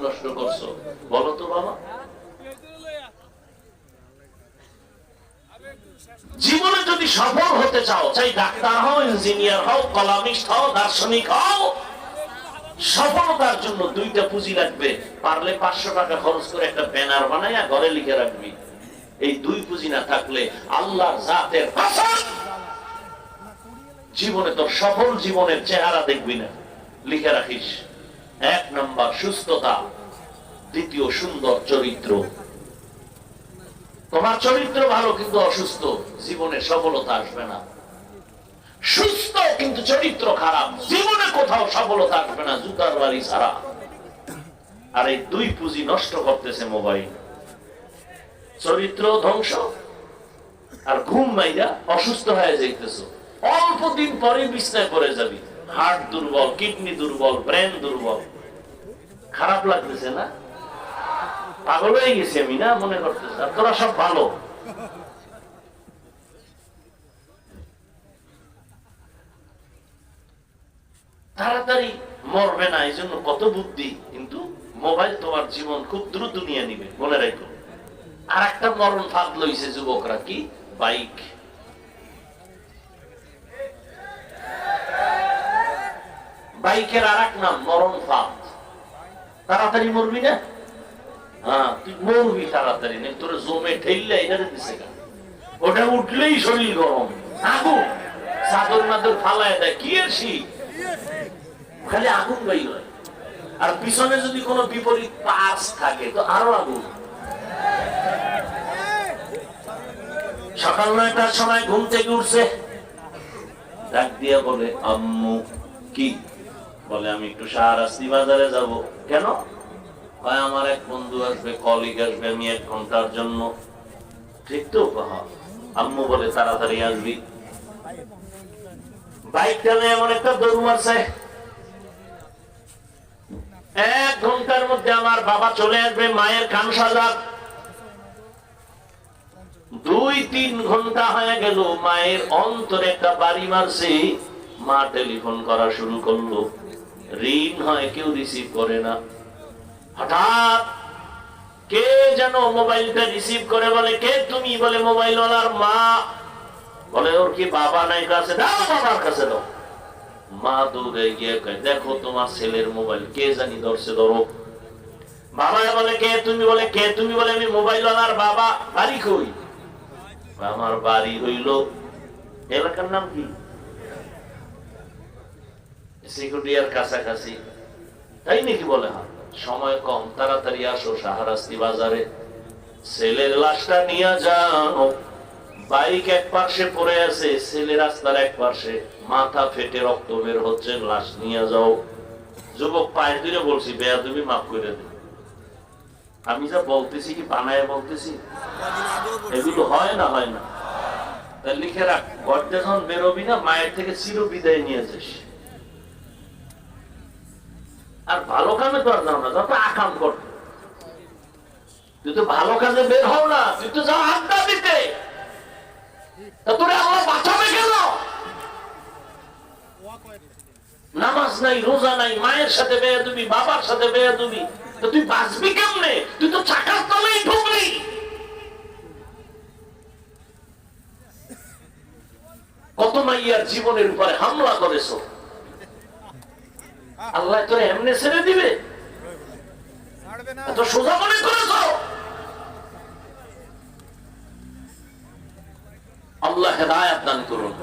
নষ্ট করছো? বলো তো বাবা। জীবনে যদি সফল হতে চাও, চাই ডাক্তার হও, ইঞ্জিনিয়ার হও, কলামিস্ট হও, দার্শনিক হও, সফলতার জন্য দুইটা পুঁজি লাগবে। পারলে 500 টাকা খরচ করে একটা ব্যানার বানাইয়া ঘরে লিখে রাখবি। এই দুই পুঁজি না থাকলে আল্লাহর জাতের কসম জীবনে তোর সফল জীবনের চেহারা দেখবি না। লিখে রাখিস, 1 নাম্বার সুস্থতা, দ্বিতীয় সুন্দর চরিত্র। তোমার চরিত্র ভালো কিন্তু অসুস্থ, জীবনে সফলতা আসবে না। সুস্থ কিন্তু চরিত্র খারাপ, জীবনে কোথাও সফলতা আসবে না, জুতার বাড়ি ছাড়া। আর এই দুই পুঁজি নষ্ট করতেছে মোবাইল। চরিত্র ধ্বংস আর ঘুম মাইরা অসুস্থ হয়ে যাইতেছো। অল্প দিন পরে বিছনায় পড়ে যাবি, হার্ট দুর্বল, কিডনি দুর্বল, ব্রেন দুর্বল। খারাপ লাগতেছে না? পাগল হয়ে গেছি আমি না মনে করতেছে, আর তোরা সব ভালো। তাড়াতাড়ি মরবে না, এই জন্য কত বুদ্ধি, কিন্তু মোবাইল তোমার জীবন খুব দ্রুত নিয়ে নিবে, মনে রাখো। আর একটা মরণ ফাঁদ লইছে যুবকরা, কি? বাইক। বাইকের আর এক নাম মরণ ফাঁদ। তাড়াতাড়ি মরবি না? হ্যাঁ, তুই মরবি তাড়াতাড়ি, নেই তোর জমে ঠেললে এখানে দিছে কেন? ওটা উঠলেই শরীর গরম, আগুন, চাদর মাদর ফালায় দেয়, কি আর শীত, খালি আগুন গাই হয়। আর পিছনে যদি কোনো বিপরীত পাশ থাকে তো আরো আগুন। সকাল 9টার সময় ঘুম থেকে উঠছে, ডাক দিয়ে বলে, আম্মু। কি বলে? আমি একটু শাহরাস্তি বাজারে যাব। কেন? আমার এক বন্ধু আসবে, কলিগ আসবে, আমি 1 ঘন্টার জন্য। ঠিক তো? আম্মু বলে তাড়াতাড়ি আসবি। বাইকটা নিয়ে এমন একটা দৌড় মারছে, 1 ঘন্টার মধ্যে আমার বাবা চলে আসবে, মায়ের কান সাজা। 2-3 ঘন্টা হয়ে গেল, মায়ের অন্তরে একটা বাড়ি মারছে। মা টেলিফোন করা শুরু করলো, রিং হয়, কেউ রিসিভ করে না। হঠাৎ কে যেন মোবাইলটা রিসিভ করে, বলে, কে তুমি? বলে, মোবাইলওয়ালার মা। বলে, ওর কি বাবা নাই কাছে? দাও বাবার কাছে দাও। মা দৌড়ে গিয়ে কয়, দেখো তোমার ছেলের মোবাইল কে জানি ধরছে, ধরো। বাবা বলে, কে তুমি? বলে, কে তুমি? বলে, আমি মোবাইলওয়ালার বাবা। বাড়ি কই? আমার বাড়ি হইল, এলাকার নাম কি? সিকিউরিটির কাছাকাছি। তাই নাকি? বলে, হ্যাঁ। সময় কম, তাড়াতাড়ি আসো শাহরাস্তি বাজারে, ছেলের লাশটা নিয়ে যাও। বাইক এক পাশে পড়ে আছে, ছেলে রাস্তার এক পাশে, মাথা ফেটে রক্ত বের হচ্ছে, লাশ নিয়ে যাও। যুবক পায়ে ধরে বলছি, বেয়াদবি মাফ করে দে। আমি যা বলতেছি কি বানায় বলতেছি? এগুলো হয় না? হয় না? তা লিখে রাখ, গর্তে যখন বেরোবি না, মায়ের থেকে চির বিদায় নিয়ে যাস। আর ভালো কামে তো আর যাও না, যত আকাম করতে। তুই তো ভালো কাজে বের হও না, তুই তো যাও আড্ডা দিতে। তোরে আল্লাহ বাঁচাবে কেন? নামাজ নাই, রোজা নাই, মায়ের সাথে বেয়াদবি, বাবার সাথে বেয়াদবি, তো তুই বাঁচবি কেমনে? তুই তো চাকার তলেই ঢুকলি। কত মাইয়ার জীবনের উপরে হামলা করেছো, আল্লাহ তোরে এমনি ছেড়ে দিবে? এত সোজা মনে করেছো? আল্লাহ হেদায়েত দান করুন।